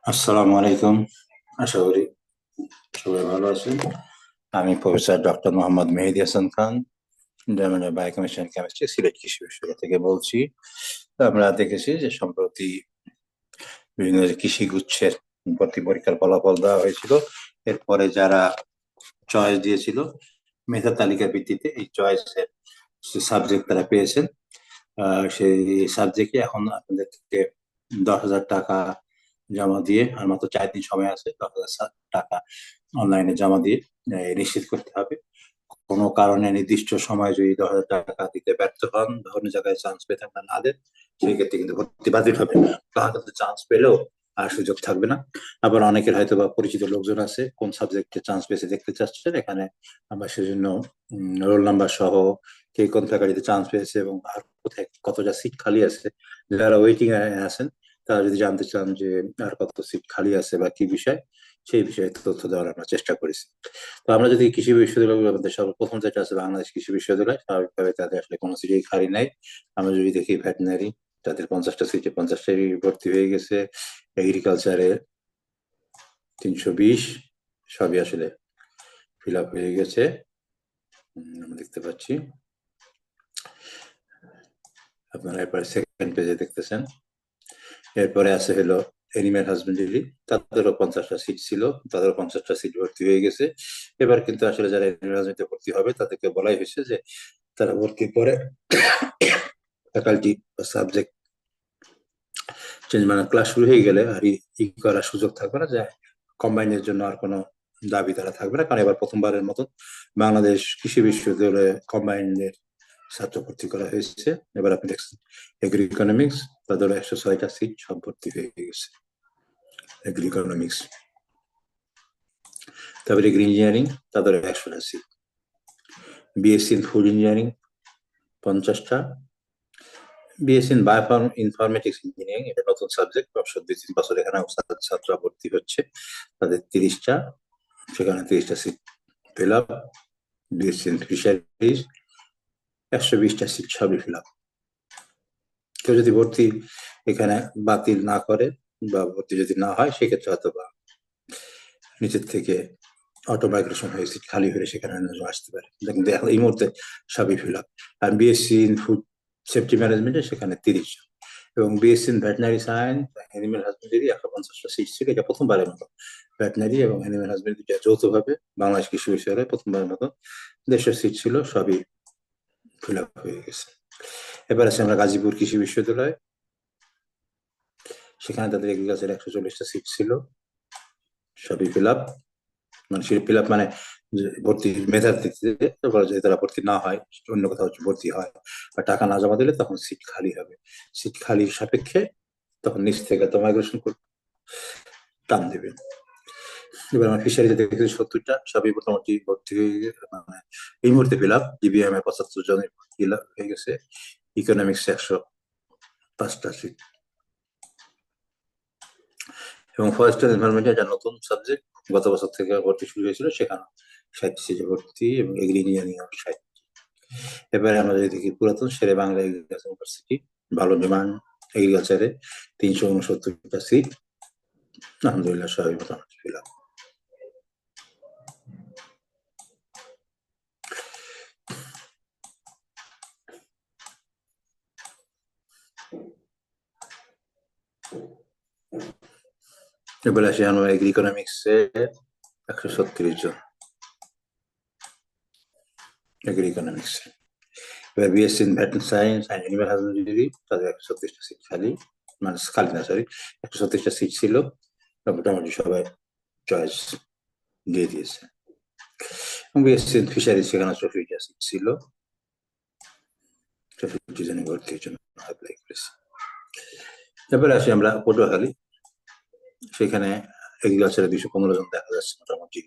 আসসালামু আলাইকুম। আশা করি সবাই ভালো আছেন। আমি প্রফেসর ডক্টর মোহাম্মদ মেহেদী হাসান খান, জার্মানির বায়োকেমিস্ট্রি অ্যান্ড কেমিস্ট্রি, সিলেট কৃষি বিশ্ববিদ্যালয় থেকে বলছি। তো আমরা দেখেছি যে সম্প্রতি বিভিন্ন যে কৃষি গুচ্ছের ভর্তি পরীক্ষার ফলাফল দেওয়া হয়েছিল। এরপরে যারা চয়েস দিয়েছিল মেধা তালিকার ভিত্তিতে এই চয়েসের সাবজেক্ট তারা পেয়েছেন। সেই সাবজেক্টে এখন আপনাদের থেকে 10,000 টাকা জমা দিয়ে, আর মাত্র 4 দিন সময় আছে, 10,000 টাকা অনলাইনে জমা দিয়ে নিশ্চিত করতে হবে। কোনো কারণে নির্দিষ্ট সময় যদি 10,000 টাকা দিতে ব্যর্থ হন, ধরনের জায়গায় চান্স পেতে না দেন, সেই ক্ষেত্রে কিন্তু ভর্তি বাতিল হবে। তখন কিন্তু চান্স পেলেও আর সুযোগ থাকবে না। আবার অনেকের হয়তো বা পরিচিত লোকজন আছে কোন সাবজেক্টে চান্স পেয়েছে দেখতে চাচ্ছেন, এখানে আমরা সেজন্য রোল নাম্বার সহ কে কোন ফ্যাকাল্টিতে চান্স পেয়েছে এবং আর কোথায় কতটা সিট খালি আছে, যারা ওয়েটিং এ আছেন তারা যদি জানতে চান যে আর কত সিট খালি আছে বা কি বিষয়, সেই বিষয়ে তথ্য দেওয়ার আমরা চেষ্টা করেছি। তো আমরা যদি কৃষি বিশ্ববিদ্যালয়, আমাদের সর্বপ্রথম যেটা আছে বাংলাদেশ কৃষি বিশ্ববিদ্যালয়, স্বাভাবিকভাবে তাদের আসলে কোনো সিটেই খালি নাই। আমরা যদি দেখি ভেটেনারি, তাদের 50টা সিটে 50টাই ভর্তি হয়ে গেছে। এগ্রিকালচারে 320, সবই আসলে ফিল আপ হয়ে গেছে। আমরা দেখতে পাচ্ছি, আপনারা এরপরে সেকেন্ড পেজে দেখতেছেন। এরপরে আছে হলো এনিম্যাল হাজবেন্ডারি, তাদেরও 50টা সিট ছিল, তাদেরও 50টা সিট ভর্তি হয়ে গেছে। এবার কিন্তু আসলে যারা এনিম্যাল হাজবেন্ডারিতে ভর্তি হবে তাদেরকে বলাই হয়েছে যে তারা ভর্তির পরে ফ্যাকাল্টি সাবজেক্ট চেঞ্জ, মানে ক্লাস শুরু হয়ে গেলে আর ই করার সুযোগ থাকবে না, যে কম্বাইনের জন্য আর কোনো দাবি তারা থাকবে না, কারণ এবার প্রথমবারের মতো বাংলাদেশ কৃষি বিশ্ববিদ্যালয়ে কম্বাইনের ছাত্র ভর্তি করা হয়েছে। এবার আপনি দেখছেন এগ্রি ইকোনমিক্স, তাদের 106টা সিট সব ভর্তি হয়ে গেছে এগ্রি ইকোনমিক্স। তারপরে এগ্রি ইঞ্জিনিয়ারিং, তাদের 100টা seat. BSc in food engineering 50টা। BSc in bio informatics engineering, এটা নতুন সাবজেক্ট, 2-3 বছর এখানে ছাত্র ভর্তি হচ্ছে, তাদের 30টা, সেখানে 30টা seat fill up. BSc in fisheries 120টা সিট সবই ফিল আপ। কেউ যদি ভর্তি এখানে বাতিল না করে বা ভর্তি যদি না হয়, সেক্ষেত্রে হয়তো বা নিচের থেকে অটো মাইগ্রেশন হয়ে সিট খালি হয়ে সেখানে আসতে পারে, কিন্তু এখন এই মুহূর্তে সবই ফিল আপ। আর বিএসসি ইন ফুড সেফটি ম্যানেজমেন্টে সেখানে 30 জন, এবং BSc in veterinary science, animal husbandry 150টা সিট ছিল, এটা প্রথমবারের মতো ভেটেনারি এবং অ্যানিমেল হাজবেন্ডারি যৌথভাবে বাংলাদেশ কৃষি বিশ্ববিদ্যালয়ে প্রথমবারের মতো 150 সিট ছিল, সবই ফিল আপ হয়ে গেছে। এবার আছে আমরা গাজীপুর কৃষি বিশ্ববিদ্যালয়, সেখানে তাদের এগ্রিকালচার 140টা সিট ছিল, সবই ফিল আপ। মানে ফিল আপ মানে ভর্তি মেধার ভিত্তিতে, তারপরে যদি তারা ভর্তি না হয়, অন্য কোথাও ভর্তি হয় বা টাকা না জমা দিলে, তখন সিট খালি হবে। সিট খালির সাপেক্ষে তখন নিচ থেকে তো মাইগ্রেশন করে টান দেবে। এবার আমার ফিশারিতে দেখেছি 70টা, সবই মোটামুটি ভর্তি হয়ে গেছে, মানে এই মুহূর্তে ফিল আপ। জিবিএম এ 75 জনের ফিল আপ হয়ে গেছে। ইকোনমিক্স 105টা সিট, এবং ফরেস্ট এনভায়রনমেন্টে যা নতুন সাবজেক্ট গত বছর থেকে ভর্তি শুরু হয়েছিল, সেখানে 60 সিটে ভর্তি, এবং এগ্রি ইঞ্জিনিয়ারিং 60। এবারে আমরা যদি দেখি পুরাতন শেরে বাংলা এগ্রিকালচার ইউনিভার্সিটি, ভালো ডিমান্ড এগ্রিকালচারে, 369টা সিট, আলহামদুলিল্লাহ সবাই মোটামুটি ফিল আপ। এবারে আসি আমরা এগ্রি ইকোনমিক্সে 136 জন এগ্রি ইকোনমিক্স। এবার BSc in veterinary science and animal husbandry, তাদের 136টা সিট খালি, মানে খালি না সরি, 136টা সিট ছিল, মোটামুটি সবাই চয়েস দিয়ে দিয়েছে। এবং বিএসসি ইন ফিশারিজ, সেখানে 64টা সিট ছিল, 64 জনে ভর্তির জন্য অ্যাপ্লাই করেছে। এবারে আসি আমরা পটুয়াখালী, সেখানে এগ্রিকালচারে 215 জন দেখা যাচ্ছে মোটামুটি,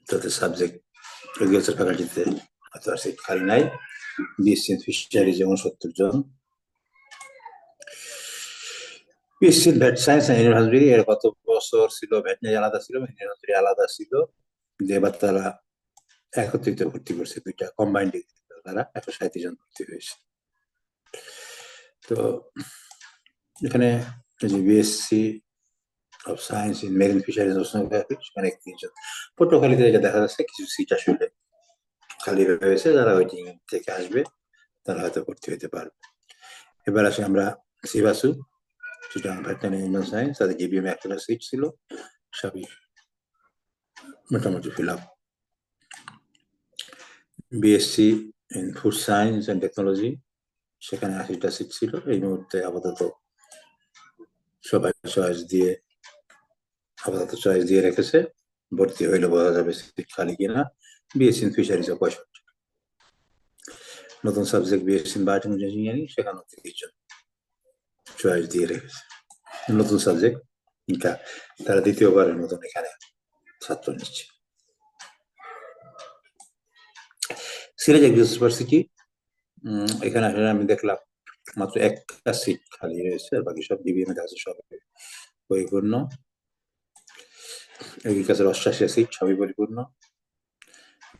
তাদের সাবজেক্ট এগ্রিকালচার ফ্যাকাল্টিতে হয়তো আর সিট খালি নাই। বিএসসি ফিশারিজ যেমন 70 জন, BSc vet science and husbandry, এর গত বছর ছিল ভেটেনারি আলাদা ছিল, ভেটেনারি আলাদা ছিল, এবার তারা একত্রিত ভর্তি করছে, দুইটা কম্বাইন্ড, তারা 137 জন ভর্তি হয়েছে। তো এখানে যে BSc of science in marine fisheries oceanography, সেখানে 31 জন। পটুয়াখালীতে যেটা দেখা যাচ্ছে কিছু সিট আসলে খালি রয়েছে, যারা ওয়েটিং থেকে আসবে তারা হয়তো ভর্তি হতে পারবে। এবার আসি আমরা সিবাসু, চিটাগাং ভেটেরিনারি অ্যানিমাল সায়েন্স, তাদের জিবিএম একটা সিট ছিল, সবই মোটামুটি feel up. BSc in food science and technology, সেখানে 80টা সিট ছিল। এই মুহূর্তে আপাতত সবাই চয়েস দিয়ে রেখেছে, ভর্তি হইলে বোঝা যাবে সিট খালি কিনা। বিএসসি ইন ফিশারিজ 65, নতুন subject BSc in biotechnology engineering, সেখানে 30 জন চয়েস দিয়ে রেখেছে, নতুন সাবজেক্ট। তারা দ্বিতীয়বারের মতন এখানে ছাত্র নিচ্ছে। সিলেট ইউনিভার্সিটি, এখানে আসলে আমি দেখলাম মাত্র একটা সিট খালি রয়েছে, আর বাকি সব ডিবিএম এর আছে, সব পরিপূর্ণ। এগ্রিকালচার 88 সিট, সবই পরিপূর্ণ।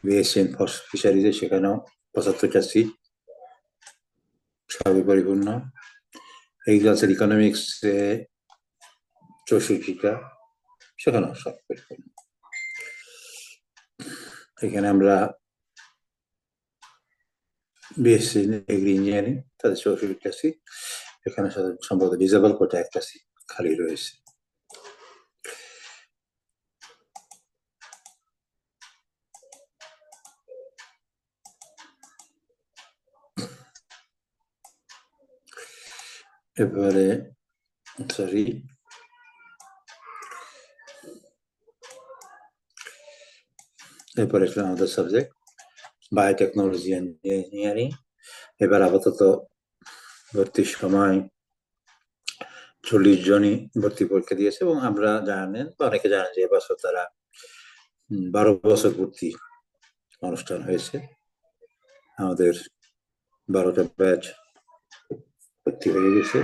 বিএসসি ইন ফিশারিজে সেখানেও 75টা সিট, সবই পরিপূর্ণ। এগ্রিকালচার ইকোনমিক্স 64টা, সেখানেও সব পরিপূর্ণ। এখানে আমরা বিএসসি এগ্রি ইঞ্জিনিয়ারিং, তাদের 64টা সিট, এখানে সম্ভবত ডিজেবল কোটা একটা সিট খালি রয়েছে। এবারে সরি, এরপরে আমাদের সাবজেক্ট বায়োটেকনোলজি অ্যান্ড ইঞ্জিনিয়ারিং। এবার আপাতত ভর্তির সময় 40 জনই ভর্তি পরীক্ষা দিয়েছে, এবং আমরা জানেন বা অনেকে জানেন যে এবছর তারা 12 বছর ভর্তি অনুষ্ঠান হয়েছে। আমাদের 12টা ব্যাচ ভর্তি হয়ে গেছে।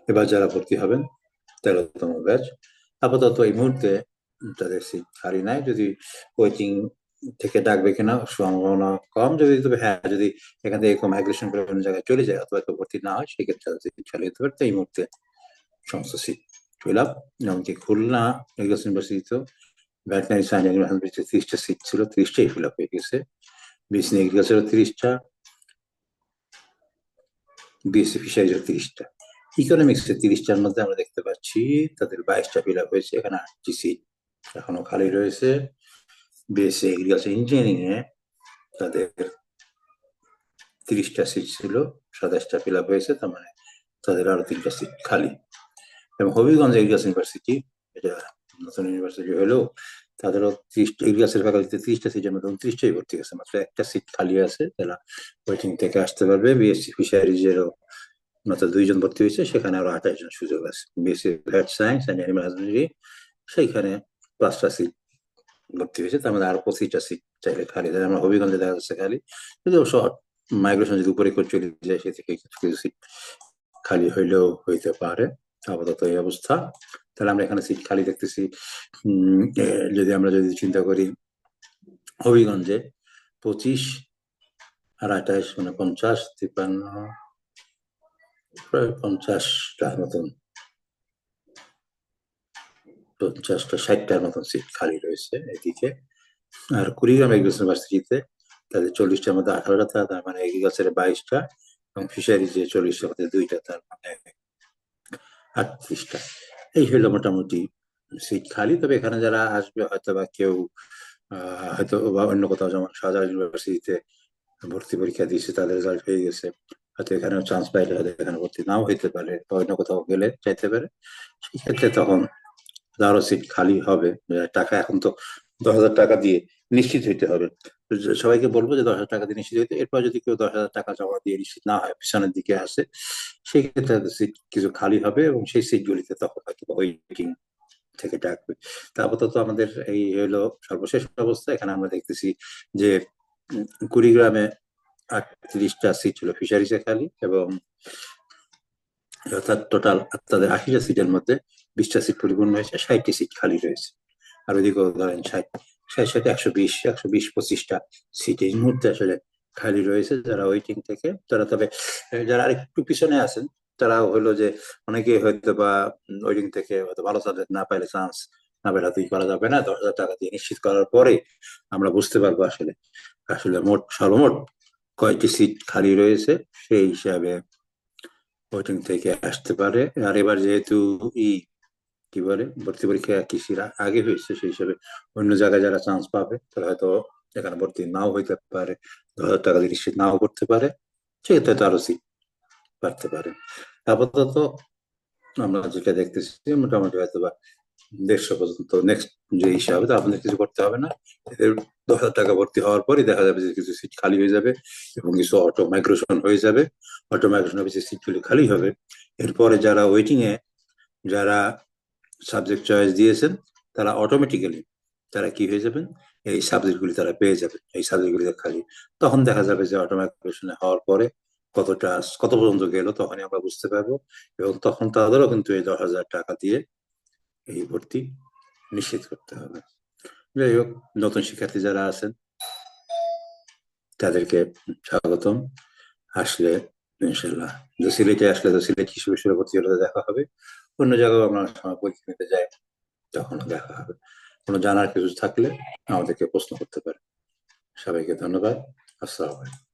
এবার যারা ভর্তি হবেন 13তম ব্যাচ। আপাতত এই মুহূর্তে তাদের সিট খালি নাই, যদি ওয়েটিং থেকে ডাকবে কিনা সম্ভাবনা কম। তবে হ্যাঁ, যদি এখান থেকে মাইগ্রেশন করে অন্য জায়গায় চলে যায় অথবা ভর্তি না হয়, সেক্ষেত্রে সিট খালি হতে পারে। এই মুহূর্তে সমস্ত সিট ফিল আপ। এমনকি খুলনা এগ্রিকালচার ইউনিভার্সিটিতেও ভেটেরিনারি সায়েন্স অ্যানিমাল 30টা সিট ছিল, 30টাই ফিল আপ হয়ে গেছে। বিএসসি এগ্রিকালচার 30টা, বিএসসি ফিশারিজ 30টা, ইকোনমিক্স 30টার মধ্যে আমরা দেখতে পাচ্ছি তাদের 22টা ফিল আপ হয়েছে, এখানে 8টি সিট এখনো খালি রয়েছে। বিএসসি এগ্রিকালচার ইঞ্জিনিয়ারিং এ তাদের 30টা সিট ছিল, 27টা ফিল আপ হয়েছে, তার মানে তাদের আরো 3টা সিট খালি। এবং হবিগঞ্জ এগ্রিকালচার ইউনিভার্সিটি, এটা নতুন ইউনিভার্সিটি হলেও তাদেরও 30 এগ্রিকালচার ফ্যাকাল্টিতে 30টা সিটের মধ্যে 29টাই ভর্তি গেছে, মাত্র একটা সিট খালি আছে, তারা ওয়েটিং থেকে আসতে পারবে। বিএসসি ফিশারিজেরও মাত্র 2 জন ভর্তি হয়েছে, সেখানে আরো 28 জন সুযোগ আছে। BSc vet science and animal husbandry, সেইখানে 5টা সিট ভর্তি হয়েছে, তার মধ্যে আরো 25টা সিট চাইলে খালি। আমরা হবিগঞ্জে দেখা যাচ্ছে খালি, যদি শর্ট মাইগ্রেশন যদি উপরে করে চলে যায়, সে থেকে কিছু কিছু সিট খালি হইলেও হইতে পারে। আপাতত এই অবস্থা। তাহলে আমরা এখানে সিট খালি দেখতেছি। যদি চিন্তা করি, হবিগঞ্জে 25 আর 28 মানে 50, 53, প্রায় 50টার মতন, 50টা 60টার মতন সিট খালি রয়েছে এদিকে। আর কুড়িগ্রাম এগ্রিকালচার ইউনিভার্সিটিতে তাদের 40টার মধ্যে 18টা, তার মানে এগ্রিকালচারে 22টা, এবং ফিশারিজে 40টার মধ্যে 2টা, তার মানে 38টা। এই হলো মোটামুটি সিট খালি। তবে এখানে যারা আসবে হয়তো বা কেউ হয়তো বা অন্য কোথাও, যেমন শাহজালাল ইউনিভার্সিটিতে ভর্তি পরীক্ষা দিয়েছে, তাদের রেজাল্ট হয়ে গেছে, হয়তো এখানেও চান্স পাইলে হয়তো এখানে ভর্তি নাও হইতে পারে, বা অন্য কোথাও গেলে চাইতে পারে। সেই ক্ষেত্রে তখন আরো সিট খালি হবে। টাকা এখন তো 10,000 টাকা দিয়ে নিশ্চিত হইতে হবে। সবাইকে বলবো যে 10,000 টাকা দিয়ে নিশ্চিত হইতে। এরপর যদি কেউ 10,000 টাকা জমা দিয়ে নিশ্চিত না হয়, পিছনের দিকে আসে, সেই ক্ষেত্রে সিট কিছু খালি হবে, এবং সেই সিটগুলিতে তখন হয়তো ওয়েটিং থেকে ডাকবে। তা আপাতত আমাদের এই হলো সর্বশেষ অবস্থা। এখানে আমরা দেখতেছি যে কুড়িগ্রামে 38টা সিট ছিল ফিশারিজে খালি, এবং অর্থাৎ টোটাল তাদের 80টা সিটের মধ্যে 20টা সিট পরিপূর্ণ হয়েছে, 60টি সিট খালি রয়েছে। আর ওইদিকেও ধরেন 60 120 25টা সিট এই মুহূর্তে আসলে খালি রয়েছে। যারা ওয়েটিং থেকে, তারা তবে যারা আরেকটু পিছনে আছেন, তারা হলো যে অনেকে হয়তো বা ওয়েটিং থেকে হয়তো ভালো সাবজেক্ট না পাইলে চান্স না পেলে তুই করা যাবে না, 10,000 টাকা দিয়ে নিশ্চিত করার পরে আমরা বুঝতে পারবো আসলে আসলে সর্বমোট কয়টি সিট খালি রয়েছে, সেই হিসাবে ওয়েটিং থেকে আসতে পারে। আর এবার যেহেতু ই কি বলে ভর্তি পরীক্ষা কৃষির আগে হয়েছে, সেই হিসাবে অন্য জায়গায় যারা চান্স পাবে তারা হয়তো এখানে ভর্তি নাও হইতে পারে, 10,000 টাকা দিয়ে নিশ্চিত নাও করতে পারে, সেক্ষেত্রে তো আরো সিট বাড়তে পারে। আপাতত আমরা যেটা দেখতেছি মোটামুটি হয়তো বা 150 পর্যন্ত নেক্সট যে হিসাবে তো আপনাদের কিছু করতে হবে না। এদের 10,000 টাকা ভর্তি হওয়ার পরই দেখা যাবে যে কিছু সিট খালি হয়ে যাবে এবং কিছু অটো মাইগ্রেশন হয়ে যাবে। অটো মাইগ্রেশন হবে, সিটগুলি খালি হবে। এরপরে যারা ওয়েটিং এ, যারা সাবজেক্ট চয়েস দিয়েছেন, তারা অটোমেটিক্যালি তারা কি হয়ে যাবেন, এই সাবজেক্টগুলি তারা পেয়ে যাবে, এই সাবজেক্টগুলি খালি। তখন দেখা যাবে যে অটো মাইগ্রেশন হওয়ার পরে কতটা কত পর্যন্ত গেল তখনই আমরা বুঝতে পারবো, এবং তখন তাদেরও কিন্তু এই 10,000 টাকা দিয়ে এই ভর্তি নিশ্চিত করতে হবে। যাই হোক, নতুন শিক্ষার্থী যারা আছেন তাদেরকে স্বাগতম। আসলে ইনশাল্লাহ সিলেটে আসলে তো সিলেট কৃষি বিশ্ববিদ্যালয় ভর্তি হলে দেখা হবে, অন্য জায়গায় আমরা সময় পরীক্ষা নিতে যাই, তখন দেখা হবে। কোনো জানার কিছু থাকলে আমাদেরকে প্রশ্ন করতে পারে। সবাইকে ধন্যবাদ। আসসালামু আলাইকুম।